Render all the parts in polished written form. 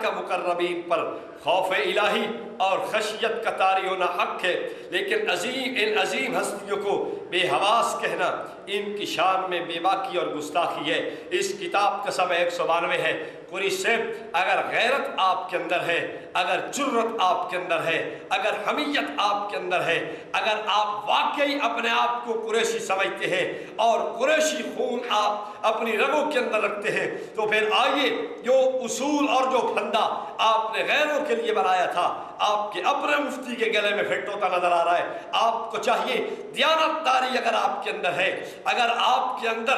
کا مقربین پر خوف الہی اور خشیت کا طاری ہونا حق ہے، لیکن ان عظیم ہستیوں کو بے حواس کہنا ان کی شان میں بے باکی اور گستاخی ہے۔ اس کتاب کا صفحہ 192 ہے، قریش صاحب اگر غیرت آپ کے اندر ہے، اگر جرت آپ کے اندر ہے، اگر حمیت آپ کے اندر ہے، اگر آپ واقعی اپنے آپ کو قریشی سمجھتے ہیں اور قریشی خون آپ اپنی رگوں کے اندر رکھتے ہیں، تو پھر آئیے جو اصول اور جو پھندا آپ نے غیروں کے لیے بنایا تھا آپ کے اپنے مفتی کے گلے میں فٹ ہوتا نظر آ رہا ہے۔ آپ کو چاہیے دیانت داری اگر آپ کے اندر ہے، اگر آپ کے اندر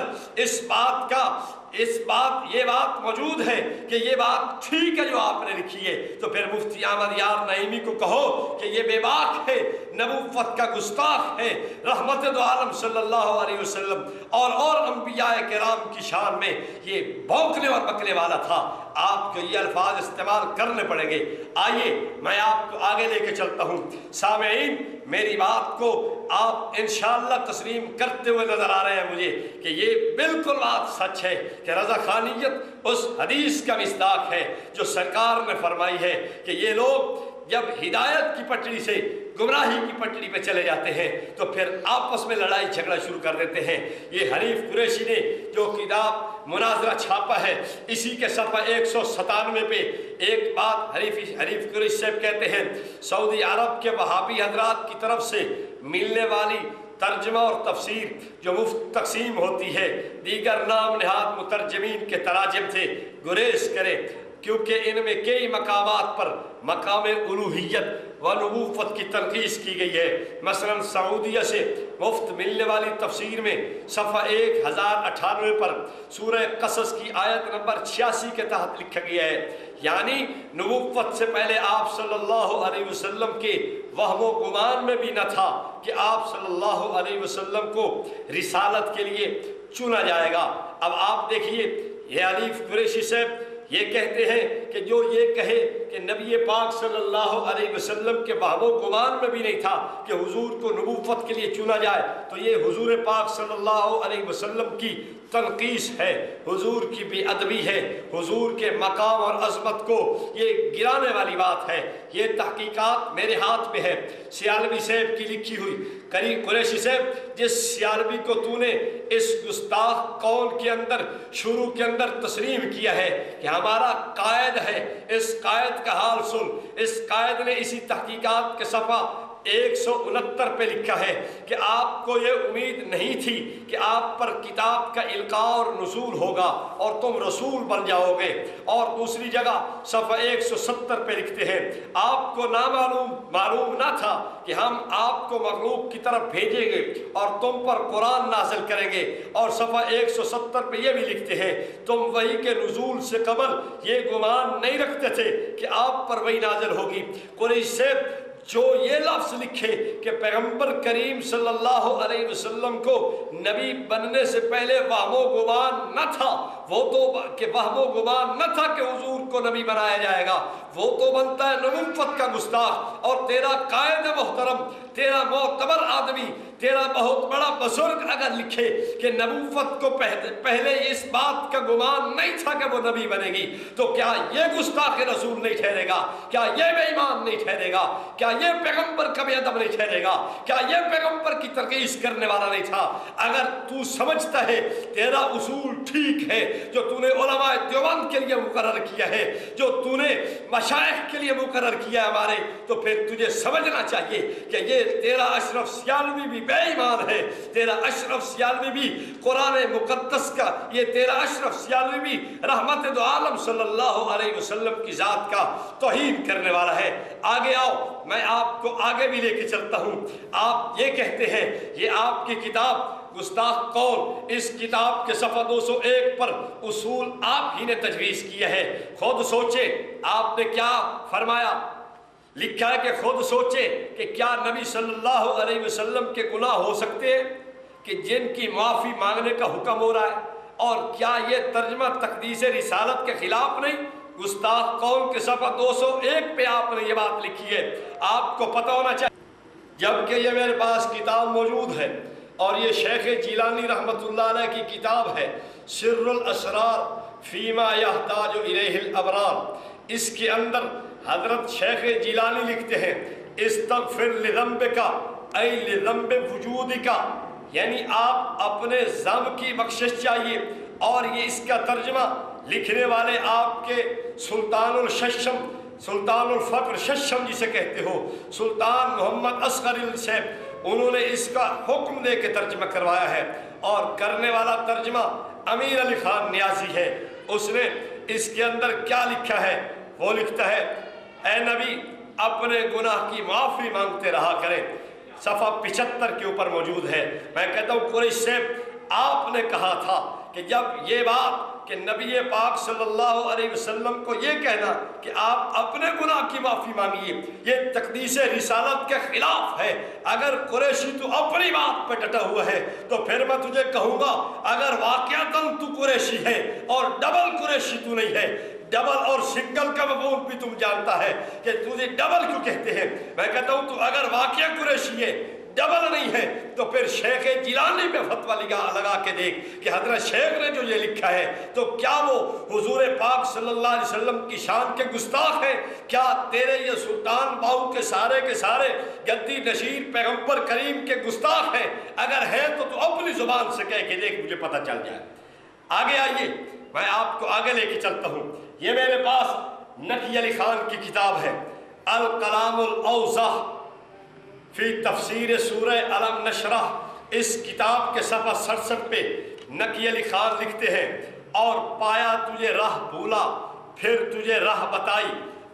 یہ بات موجود ہے کہ یہ بات ٹھیک ہے جو آپ نے لکھی ہے، تو پھر مفتی احمد یار نعیمی کو کہو کہ یہ بے باک ہے، نبوت کا گستاخ ہے، رحمت دو عالم صلی اللہ علیہ وسلم اور انبیاء کرام کی شان میں یہ بھونکنے اور بکنے والا تھا۔ آپ کو یہ الفاظ استعمال کرنے پڑیں گے۔ آئیے میں آپ کو آگے لے کے چلتا ہوں۔ سامعین، میری بات کو آپ انشاءاللہ تسلیم کرتے ہوئے نظر آ رہے ہیں مجھے کہ یہ بالکل بات سچ ہے کہ رضا خانیت اس حدیث کا مصداق ہے جو سرکار نے فرمائی ہے کہ یہ لوگ جب ہدایت کی پٹڑی سے گمراہی کی پٹڑی پہ چلے جاتے ہیں تو پھر آپس میں لڑائی جھگڑا شروع کر دیتے ہیں۔ یہ حنیف قریشی نے جو کتاب مناظرہ چھاپا ہے، اسی کے صفحہ 197 پہ ایک بات حنیف قریشی صاحب کہتے ہیں، سعودی عرب کے وہابی حضرات کی طرف سے ملنے والی ترجمہ اور تفسیر جو مفت تقسیم ہوتی ہے، دیگر نام نہاد مترجمین کے تراجم سے گریز کرے، کیونکہ ان میں کئی مقامات پر مقام الوہیت و نبوت کی تنقیص کی گئی ہے۔ مثلا سعودیہ سے مفت ملنے والی تفسیر میں صفحہ 1098 پر سورہ قصص کی آیت نمبر 86 کے تحت لکھا گیا ہے، یعنی نبوت سے پہلے آپ صلی اللہ علیہ وسلم کے وہم و گمان میں بھی نہ تھا کہ آپ صلی اللہ علیہ وسلم کو رسالت کے لیے چنا جائے گا۔ اب آپ دیکھیے، یہ حنیف قریشی صاحب یہ کہتے ہیں کہ جو یہ کہے کہ نبی پاک صلی اللہ علیہ وسلم کے وہم و گمان میں بھی نہیں تھا کہ حضور کو نبوت کے لیے چنا جائے، تو یہ حضور پاک صلی اللہ علیہ وسلم کی تنقیص ہے، حضور کی بے ادبی ہے، حضور کے مقام اور عظمت کو یہ گرانے والی بات ہے۔ یہ تحقیقات میرے ہاتھ میں ہے، سیالوی صاحب کی لکھی ہوئی۔ قریشی صاحب، جس سیالوی کو تو نے اس گستاخ قول کے اندر شروع کے اندر تسلیم کیا ہے کہ ہمارا قائد ہے، اس قائد کا حال سن۔ اس قائد نے اسی تحقیقات کے صفحہ 169 پہ لکھا ہے کہ آپ کو یہ امید نہیں تھی کہ آپ پر کتاب کا القاء اور نزول ہوگا اور تم رسول بن جاؤ گے، اور دوسری جگہ صفحہ 170 پہ لکھتے ہیں آپ کو معلوم نہ تھا کہ ہم آپ کو مخلوق کی طرف بھیجیں گے اور تم پر قرآن نازل کریں گے، اور صفحہ 170 پہ یہ بھی لکھتے ہیں تم وحی کے نزول سے قبل یہ گمان نہیں رکھتے تھے کہ آپ پر وحی نازل ہوگی۔ قریش سے جو یہ لفظ لکھے کہ پیغمبر کریم صلی اللہ علیہ وسلم کو نبی بننے سے پہلے وہم و گمان نہ تھا، وہ تو کہ وہم و گمان نہ تھا کہ حضور کو نبی بنایا جائے گا، وہ تو بنتا ہے نبوت کا گستاخ۔ اور تیرا قائد محترم، تیرا معتبر آدمی، تیرا بہت بڑا بزرگ اگر لکھے کہ نبوت کو پہلے اس بات کا گمان نہیں تھا کہ وہ نبی بنے گی، تو کیا یہ گستاخ رسول نہیں ٹھہرے گا؟ کیا یہ بے ایمان نہیں ٹھہرے گا؟ کیا یہ پیغمبر کا بے ادب نہیں ٹھہرے گا؟ کیا یہ پیغمبر کی ترقیص کرنے والا نہیں تھا؟ اگر تو سمجھتا ہے تیرا اصول ٹھیک ہے جو تو نے علماء دیوبند کے لیے مقرر کیا ہے، جو تو نے مشائخ کے لیے مقرر کیا ہے ہمارے، تو پھر تجھے سمجھنا چاہیے کہ یہ تیرا اشرف سیالوی بھی بے ایمان ہے، تیرا اشرف سیالوی بھی قرآن مقدس کا، یہ تیرا اشرف سیالوی بھی رحمت دو عالم صلی اللہ علیہ وسلم کی ذات کا توہین کرنے والا ہے۔ آگے آؤ، میں آپ کو آگے بھی لے کے چلتا ہوں۔ آپ یہ کہتے ہیں، یہ آپ کی کتاب گستاخ قول، اس کتاب کے صفحہ 201 پر اصول آپ ہی نے تجویز کیا ہے۔ خود سوچے آپ نے کیا فرمایا، لکھا ہے کہ خود سوچے کہ کیا نبی صلی اللہ علیہ وسلم کے گناہ ہو سکتے ہیں کہ جن کی معافی مانگنے کا حکم ہو رہا ہے، اور کیا یہ ترجمہ تقدیس رسالت کے خلاف نہیں؟ گستاخ قول کے صفحہ 201 پہ آپ نے یہ بات لکھی ہے۔ آپ کو پتہ ہونا چاہیے، جبکہ یہ میرے پاس کتاب موجود ہے اور یہ شیخ جیلانی رحمۃ اللہ علیہ کی کتاب ہے، سر الاسرار فیما یحتاج الیہ الابرار۔ اس کے اندر حضرت شیخ جیلانی لکھتے ہیں استغفر لذنبک ای لذنب وجودک، یعنی آپ اپنے ذنب کی بخشش چاہیے۔ اور یہ اس کا ترجمہ لکھنے والے آپ کے سلطان الششم، سلطان الفقر ششم جسے کہتے ہو، سلطان محمد اصغر صاحب، انہوں نے اس کا حکم دے کے ترجمہ کروایا ہے، اور کرنے والا ترجمہ امیر علی خان نیازی ہے۔ اس نے اس کے اندر کیا لکھا ہے؟ وہ لکھتا ہے اے نبی اپنے گناہ کی معافی مانگتے رہا کریں، صفحہ 75 کے اوپر موجود ہے۔ میں کہتا ہوں قریش سے آپ نے کہا تھا کہ جب یہ بات کہ نبی پاک صلی اللہ علیہ وسلم کو یہ کہنا کہ آپ اپنے گناہ کی معافی مانگیے، یہ تقدیس رسالت کے خلاف ہے۔ اگر قریشی تو اپنی بات پہ ڈٹا ہوا ہے تو پھر میں تجھے کہوں گا اگر واقعتاً تو قریشی ہے اور ڈبل قریشی تو نہیں ہے، ڈبل اور سنگل کا مفہوم بھی تم جانتا ہے کہ تجھے ڈبل کیوں کہتے ہیں، میں کہتا ہوں تو اگر واقعہ قریشی ہے ڈبل نہیں ہے تو پھر شیخ جیلانی پہ فتویٰ لگا کے دیکھ کہ حضرت شیخ نے جو یہ لکھا ہے تو کیا وہ حضور پاک صلی اللہ علیہ وسلم کی شان کے گستاخ ہیں؟ کیا تیرے یہ سلطان باؤ کے سارے گدی نشین پیغمبر کریم کے گستاخ ہیں؟ اگر ہے تو اپنی زبان سے کہہ کے دیکھ، مجھے پتہ چل جائے۔ آگے آئیے، میں آپ کو آگے لے کے چلتا ہوں۔ یہ میرے پاس نقی علی خان کی کتاب ہے الکلام الاوضح فی تفسیر سورہ علم نشرح۔ اس کتاب کے صفحہ 67 پہ نقی علی خان لکھتے ہیں اور پایا تجھے راہ بھولا پھر تجھے راہ بتائی۔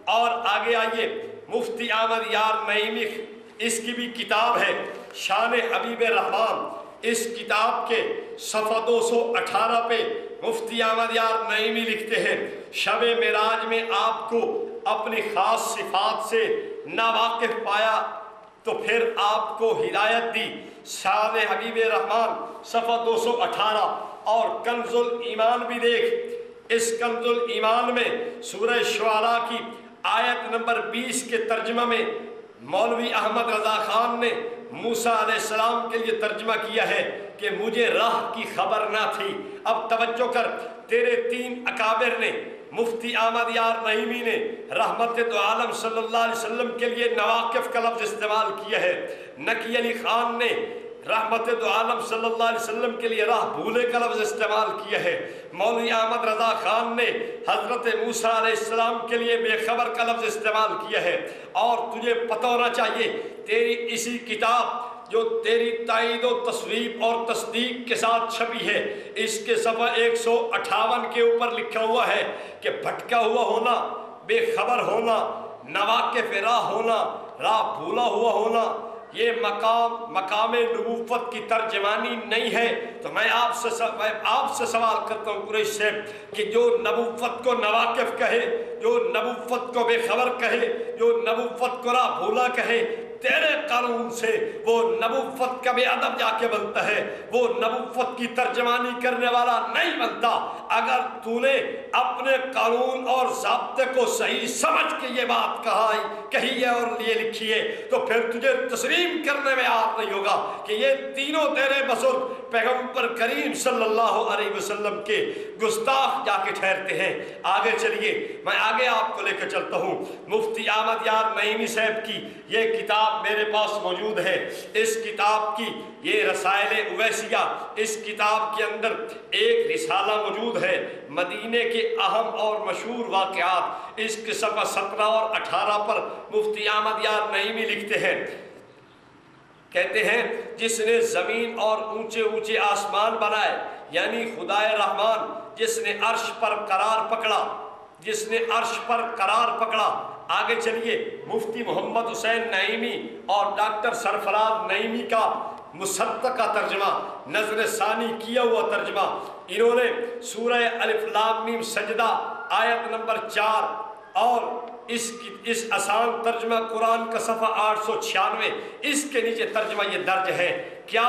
اور آگے آئیے، مفتی احمد یار نعیمی، اس کی بھی کتاب ہے شان حبیب رحمان۔ اس کتاب کے صفحہ 218 پہ مفتی احمد یار نعیمی لکھتے ہیں شب معراج میں آپ کو اپنی خاص صفات سے ناواقف پایا تو پھر آپ کو ہدایت دی۔ شان حبیب رحمان صفحہ 218 اور کنز الایمان بھی دیکھ۔ اس کنز الایمان میں سورہ شعراء کی آیت نمبر 20 کے ترجمہ میں مولوی احمد رضا خان نے موسیٰ علیہ السلام کے لیے ترجمہ کیا ہے کہ مجھے راہ کی خبر نہ تھی۔ اب توجہ کر، تیرے 3 اکابر نے، مفتی احمد یار نعیمی نے رحمت دو عالم صلی اللہ علیہ وسلم کے لیے نواقف کا لفظ استعمال کیا ہے، نقی علی خان نے رحمت دو عالم صلی اللہ علیہ وسلم کے لیے راہ بھولے کا لفظ استعمال کیا ہے، مولوی احمد رضا خان نے حضرت موسیٰ علیہ السلام کے لیے بے خبر کا لفظ استعمال کیا ہے۔ اور تجھے پتہ ہونا چاہیے تیری اسی کتاب جو تیری تائید و تصویب اور تصدیق کے ساتھ چھپی ہے، اس کے صفحہ 158 کے اوپر لکھا ہوا ہے کہ بھٹکا ہوا ہونا، بے خبر ہونا، نواقف راہ ہونا، راہ بھولا ہوا ہونا، یہ مقام نبوت کی ترجمانی نہیں ہے۔ تو میں آپ سے سوال کرتا ہوں قریش سے کہ جو نبوت کو نواقف کہے، جو نبوت کو بے خبر کہے، جو نبوت کو راہ بھولا کہے، تیرے قانون سے وہ نبوت کا بے ادب جا کے بنتا ہے، وہ نبوت کی ترجمانی کرنے والا نہیں بنتا۔ اگر تو نے اپنے قانون اور ضابطے کو صحیح سمجھ کے یہ بات کہی ہے اور یہ لکھی ہے تو پھر تجھے تسلیم کرنے میں آپ نہیں ہوگا کہ یہ تینوں تیرے بزرگ پیغمبر کریم صلی اللہ علیہ وسلم کے گستاخ جا کے ٹھہرتے ہیں۔ آگے چلیے، میں آگے آپ کو لے کے چلتا ہوں۔ مفتی احمد یار نعیمی صاحب کی یہ کتاب میرے پاس موجود ہے۔ اس کتاب کی یہ رسائل اویسیہ، اس کتاب کے اندر ایک رسالہ موجود ہے مدینے کے اہم اور مشہور واقعات۔ اس کے صفحہ 17 اور 18 پر مفتی احمد یار نعیمی لکھتے ہیں، کہتے ہیں جس نے زمین اور اونچے اونچے آسمان بنائے، یعنی خدائے رحمان جس نے عرش پر قرار پکڑا، جس نے عرش پر قرار پکڑا۔ آگے چلیے، مفتی محمد حسین نعیمی اور ڈاکٹر سرفراز نعیمی کا مصدقہ ترجمہ، نظر ثانی کیا ہوا ترجمہ، انہوں نے سورہ الف لام میم سجدہ آیت نمبر 4 اور اس آسان ترجمہ قرآن کا صفحہ 896، اس کے نیچے ترجمہ یہ درج ہے۔ کیا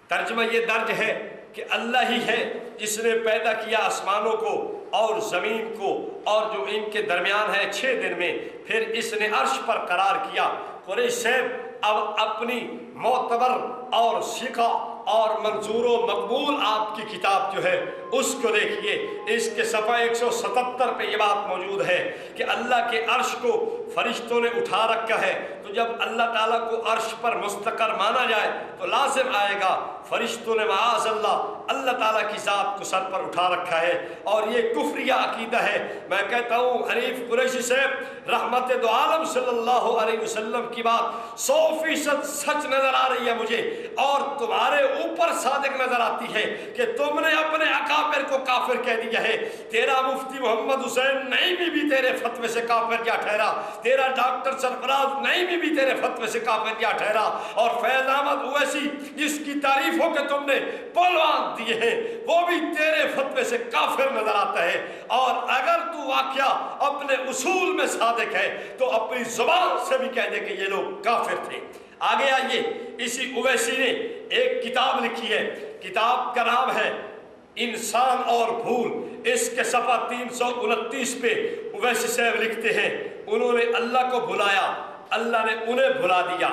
ترجمہ یہ درج ہے کہ اللہ ہی ہے جس نے پیدا کیا آسمانوں کو اور زمین کو اور جو ان کے درمیان ہے 6 دن میں، پھر اس نے عرش پر قرار کیا۔ قریش صاحب اب اپنی معتبر اور ثقہ اور منظور و مقبول آپ کی کتاب جو ہے اس کو دیکھیے، اس کے صفحہ 177 پہ یہ بات موجود ہے کہ اللہ کے عرش کو فرشتوں نے اٹھا رکھا ہے۔ تو جب اللہ تعالیٰ کو عرش پر مستقر مانا جائے تو لازم آئے گا فرشتوں نے معاذ اللہ تعالیٰ کی ذات کو سر پر اٹھا رکھا ہے، اور یہ کفریہ عقیدہ ہے۔ میں کہتا ہوں حنیف قریشی صاحب رحمت دو عالم صلی اللہ علیہ وسلم کی بات 100% سچ نظر آ رہی ہے مجھے، اور تمہارے اوپر صادق نظر آتی ہے کہ تم نے اپنے اکابر کو کافر کہہ دیا ہے۔ تیرا مفتی محمد حسین نعیمی بھی تیرے فتوے سے کافر کیا ٹھہرا، تیرا ڈاکٹر سرفراز نعیمی بھی تیرے فتوے سے کافر کیا ٹھہرا، اور فیض احمد اویسی جس کی تعریفوں کے تم نے پلوان دیے ہیں وہ بھی تیرے فتوے سے کافر نظر آتا ہے۔ اور اگر تو واقعہ اپنے اصول میں صادق ہے تو اپنی زبان سے بھی کہہ دے کہ یہ لوگ کافر تھے۔ آگے آئیے، اسی اویسی نے ایک کتاب لکھی ہے، کتاب کا نام ہے انسان اور بھول۔ اس کے صفحہ 329 پہ اویسی صاحب لکھتے ہیں انہوں نے اللہ کو بھلایا، اللہ نے انہیں بھلا دیا۔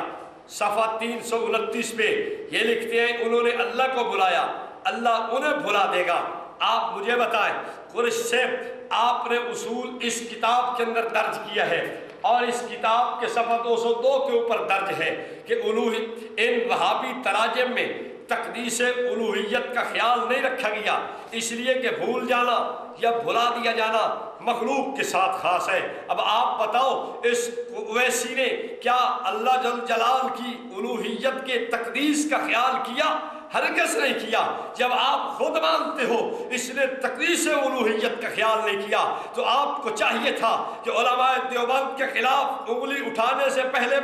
صفحہ 329 پہ یہ لکھتے ہیں انہوں نے اللہ کو بھلایا، اللہ انہیں بھلا دے گا۔ آپ مجھے بتائیں قریش صاحب، آپ نے اصول اس کتاب کے اندر درج کیا ہے، اور اس کتاب کے صفحہ 202 کے اوپر درج ہے کہ ان وہابی تراجم میں تقدیس الوہیت کا خیال نہیں رکھا گیا، اس لیے کہ بھول جانا یا بھلا دیا جانا مخلوق کے ساتھ خاص ہے۔ اب آپ بتاؤ اس اویسی نے کیا اللہ جل جلال کی الوہیت کے تقدیس کا خیال کیا؟ ہرگز نہیں کیا۔ جب آپ خود مانتے ہو اس نے تقدیس الوہیت کا خیال نہیں کیا تو آپ کو چاہیے تھا کہ علماء دیوبند کے خلاف انگلی اٹھانے سے پہلے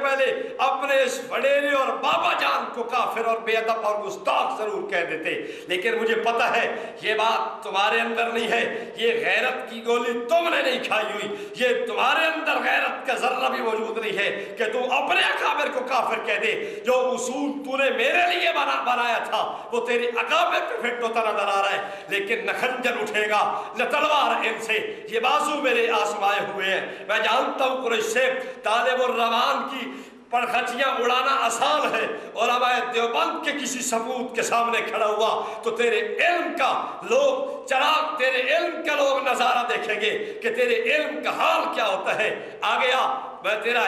اپنے اس وڈیرے اور بابا جان کو کافر اور بے ادب اور گستاخ ضرور کہہ دیتے، لیکن مجھے پتہ ہے یہ بات تمہارے اندر نہیں ہے، یہ غیرت کی گولی تم نے نہیں کھائی ہوئی، یہ تمہارے اندر غیرت کا ذرہ بھی موجود نہیں ہے کہ تو اپنے اکابر کو کافر کہہ دے۔ جو اصول تو نے میرے لیے بنایا تھا وہ تیری اکابر پہ فٹ ہوتا نظر آ رہا ہے، لیکن نہ خنجر اٹھے گا نہ تلوار ان سے، یہ بازو میرے آزمائے ہوئے ہیں۔ میں جانتا ہوں قریش سے طالب الرحمان کی پرخچیاں اڑانا آسان ہے، علماء دیوبند کے کسی ثبوت کے سامنے کھڑا ہوا تو تیرے علم کا لوگ چراغ، تیرے علم کا لوگ نظارہ دیکھیں گے کہ تیرے علم کا حال کیا ہوتا ہے۔ آگے آ، میں تیرا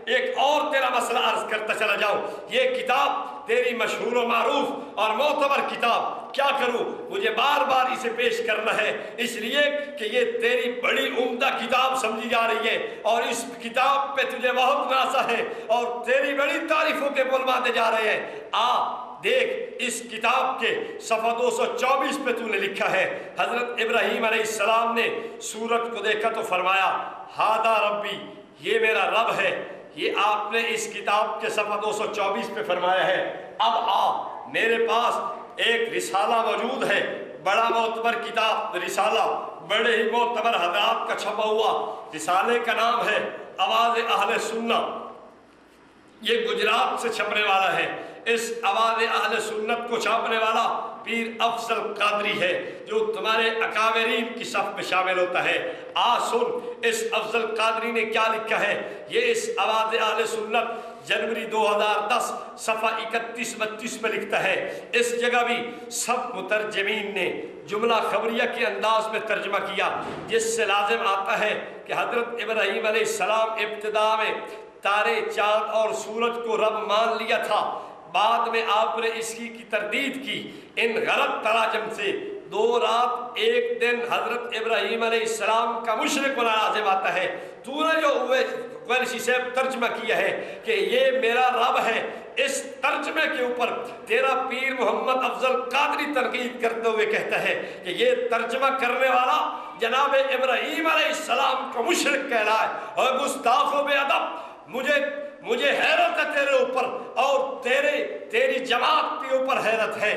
ایک اور تیرا مسئلہ عرض کرتا چلا جاؤں۔ یہ کتاب تیری مشہور و معروف اور معتبر کتاب، کیا کروں مجھے بار بار اسے پیش کرنا ہے اس لیے کہ یہ تیری بڑی عمدہ کتاب سمجھی جا رہی ہے، اور اس کتاب پہ تجھے بہت نازا ہے اور تیری بڑی تعریفوں کے بول باندھے جا رہے ہیں۔ دیکھ اس کتاب کے صفحہ 224 پہ تو نے لکھا ہے حضرت ابراہیم علیہ السلام نے سورج کو دیکھا تو فرمایا ہاذا ربی، یہ میرا رب ہے۔ یہ آپ نے اس کتاب کے صفحہ 224 پہ فرمایا ہے۔ اب میرے پاس ایک رسالہ موجود ہے، بڑا معتبر کتاب رسالہ، بڑے ہی معتبر حضرات کا چھپا ہوا رسالے کا نام ہے آواز اہل سنت۔ یہ گجرات سے چھپنے والا ہے۔ اس آواز اہل سنت کو چھاپنے والا پیر افضل قادری ہے جو تمہارے اکابرین کی صف میں شامل ہوتا ہے۔ سن اس افضل قادری نے کیا لکھا ہے۔ یہ اس آواز اہل سنت جنوری 2010 صفحہ 31-32 میں لکھتا ہے۔ اس جگہ بھی سب مترجمین نے جملہ خبریہ کے انداز میں ترجمہ کیا، جس سے لازم آتا ہے کہ حضرت ابراہیم علیہ السلام ابتدا میں تارے، چاند اور سورج کو رب مان لیا تھا، بعد میں آپ نے اس کی تردید کی۔ ان غلط تراجم سے 2 رات 1 دن حضرت ابراہیم علیہ السلام کا مشرک ہونا لازم آتا ہے۔ تو نے جو قریشی صاحب ترجمہ کیا ہے کہ یہ میرا رب ہے، اس ترجمے کے اوپر تیرا پیر محمد افضل قادری تنقید کرتے ہوئے کہتا ہے کہ یہ ترجمہ کرنے والا جناب ابراہیم علیہ السلام کو مشرک کہلائے اور گستاخ و بے ادب۔ مجھے حیرت ہے تیرے اوپر اور تیری جماعت کے اوپر حیرت ہے